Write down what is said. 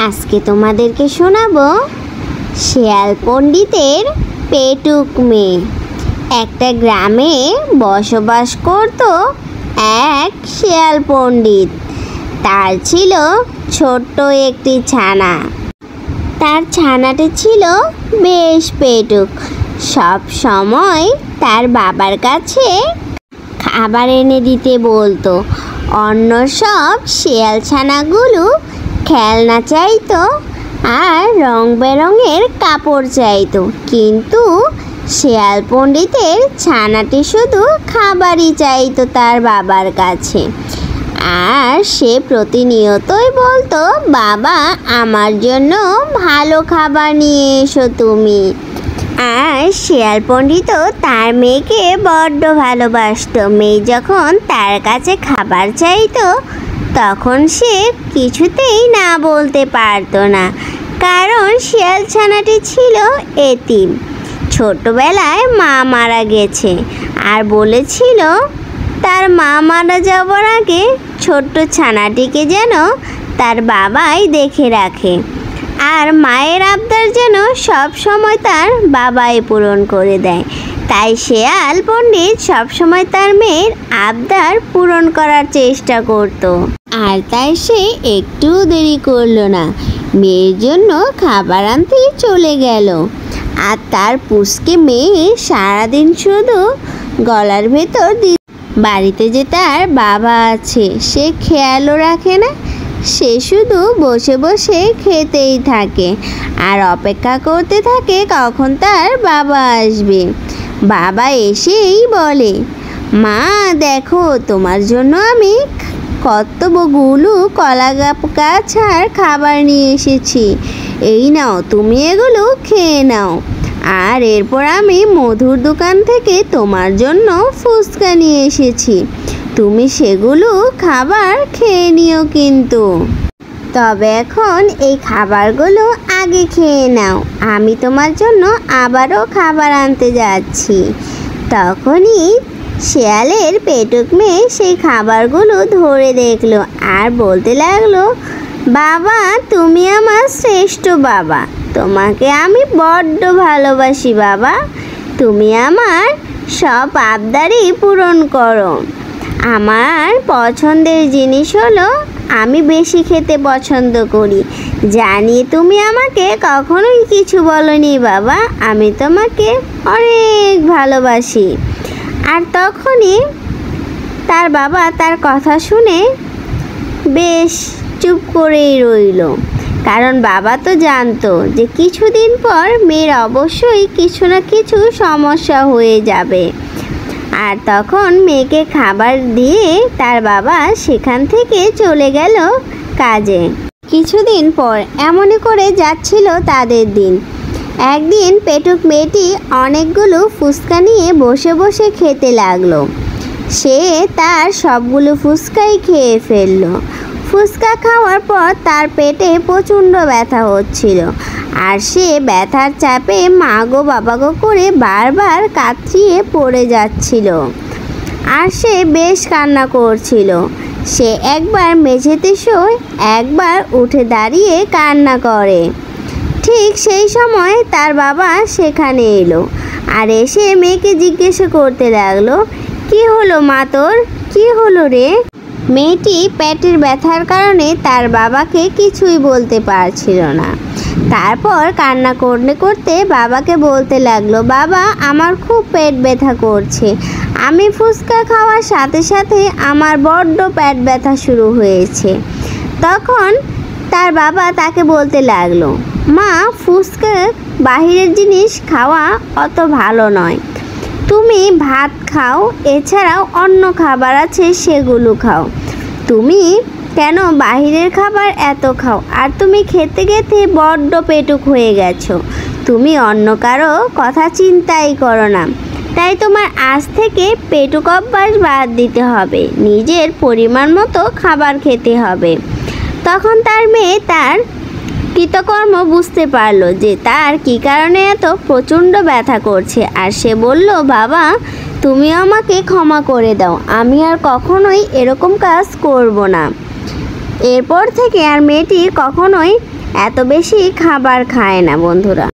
আজকে তোমাদেরকে শোনাবো শেয়াল পণ্ডিতের পেটুক মেয়ে। একটা গ্রামে বসবাস করত এক শেয়াল পণ্ডিত। তার ছিল ছোট্ট একটি ছানা। তার ছানাটি ছিল বেশ পেটুক। সব সময় তার বাবার কাছে খাবার এনে দিতে বলতো। অন্য সব শেয়াল ছানাগুলো খেলনা চাইতো আর রং বেরঙের কাপড় চাইতো, কিন্তু শেয়াল পণ্ডিতের ছানাটি শুধু খাবারই চাইতো তার বাবার কাছে। আর সে প্রতিনিয়তই বলতো, বাবা আমার জন্য ভালো খাবার নিয়ে এসো তুমি। আর শেয়াল পণ্ডিতও তার মেয়েকে বড্ড ভালোবাসতো। মেয়ে যখন তার কাছে খাবার চাইতো তখন সে কিছুতেই না বলতে পারতো না, কারণ শেয়াল ছানাটি ছিল এতিম। ছোটবেলায় মা মারা গেছে আর বলেছিল তার মা মারা যাওয়ার আগে ছোট্ট ছানাটিকে যেন তার বাবাই দেখে রাখে, আর মায়ের আবদার যেন সব সময় তার বাবাই পূরণ করে দেয়। তাই শেয়াল পণ্ডিত সবসময় তার মেয়ের আবদার পূরণ করার চেষ্টা করত। আর তাই সে একটু দেরি করলো না, মেয়ের জন্য খাবার আনতে চলে গেল। আর তার পুচকে মেয়ে সারাদিন শুধু গলার ভেতর বাড়িতে যে তার বাবা আছে সে খেয়ালও রাখে না। সে শুধু বসে বসে খেতেই থাকে আর অপেক্ষা করতে থাকে কখন তার বাবা আসবে। বাবা এসেই বলে, মা দেখো তোমার জন্য আমি কতগুলো কলা গাছ আর খাবার নিয়ে এসেছি, এই নাও তুমি এগুলো খেয়ে নাও। আর এরপর আমি মধুর দোকান থেকে তোমার জন্য ফুচকা নিয়ে এসেছি, তুমি সেগুলো খাবার খেয়ে নিও কিন্তু। তবে এখন এই খাবারগুলো আগে খেয়ে নাও, আমি তোমার জন্য আবারও খাবার আনতে যাচ্ছি। তখনই শেয়ালের পেটুক মেয়ে সেই খাবারগুলো ধরে দেখলো আর বলতে লাগলো, বাবা তুমি আমার শ্রেষ্ঠ বাবা, তোমাকে আমি বড্ড ভালোবাসি বাবা, তুমি আমার সব আবদারই পূরণ করো। আমার পছন্দের জিনিস হলো আমি বেশি খেতে পছন্দ করি, জানি তুমি আমাকে কখনোই কিছু বলনি বাবা, আমি তোমাকে অনেক ভালোবাসি। আর তখনই তার বাবা তার কথা শুনে বেশ চুপ করেই রইল, কারণ বাবা তো জানতো যে কিছুদিন পর মেয়ের অবশ্যই কিছু না কিছু সমস্যা হয়ে যাবে। আর তখন মেয়েকে খাবার দিয়ে তার বাবা সেখান থেকে চলে গেল কাজে। কিছুদিন পর এমনই করে যাচ্ছিল তাদের দিন। একদিন পেটুক মেয়েটি অনেকগুলো ফুচকা নিয়ে বসে বসে খেতে লাগলো। সে তার সবগুলো ফুচকাই খেয়ে ফেললো। ফুচকা খাওয়ার পর তার পেটে প্রচণ্ড ব্যথা হচ্ছিল, আর সে ব্যথার চাপে মা গো বাবা গো করে বারবার কাতরিয়ে পড়ে যাচ্ছিল। আর সে বেশ কান্না করছিল। সে একবার মেঝেতে শোয়, একবার উঠে দাঁড়িয়ে কান্না করে। ঠিক সেই সময় তার বাবা সেখানে এলো আর এসে মেয়েকে জিজ্ঞাসা করতে লাগলো, কি হলো মা তোর, কি হলো রে? মেয়েটি পেটের ব্যথার কারণে তার বাবাকে কিছুই বলতে পারছিল না। তারপর কান্না করতে করতে বাবাকে বলতে লাগলো, বাবা আমার খুব পেট ব্যথা করছে, আমি ফুচকা খাওয়ার সাথে সাথে আমার বড্ড পেট ব্যথা শুরু হয়েছে। তখন তার বাবা তাকে বলতে লাগলো, মা ফুচকা বাহিরের জিনিস খাওয়া অত ভালো নয়, তুমি ভাত খাও, এছাড়াও অন্য খাবার আছে সেগুলো খাও, তুমি কেন বাহিরের খাবার এত খাও? আর তুমি খেতে খেতে বড্ড পেটুক হয়ে গেছো, তুমি অন্য কারো কথা চিন্তাই করো না, তাই তোমার আজ থেকে পেটুক অভ্যাস বাদ দিতে হবে, নিজের পরিমাণ মতো খাবার খেতে হবে। তখন তার মেয়ে তার কৃতকর্ম বুঝতে পারলো যে তার কী কারণে এত প্রচণ্ড ব্যথা করছে। আর সে বলল, বাবা তুমি আমাকে ক্ষমা করে দাও, আমি আর কখনোই এরকম কাজ করব না। এরপর থেকে আর মেয়েটি কখনোই এত বেশি খাবার খায় না বন্ধুরা।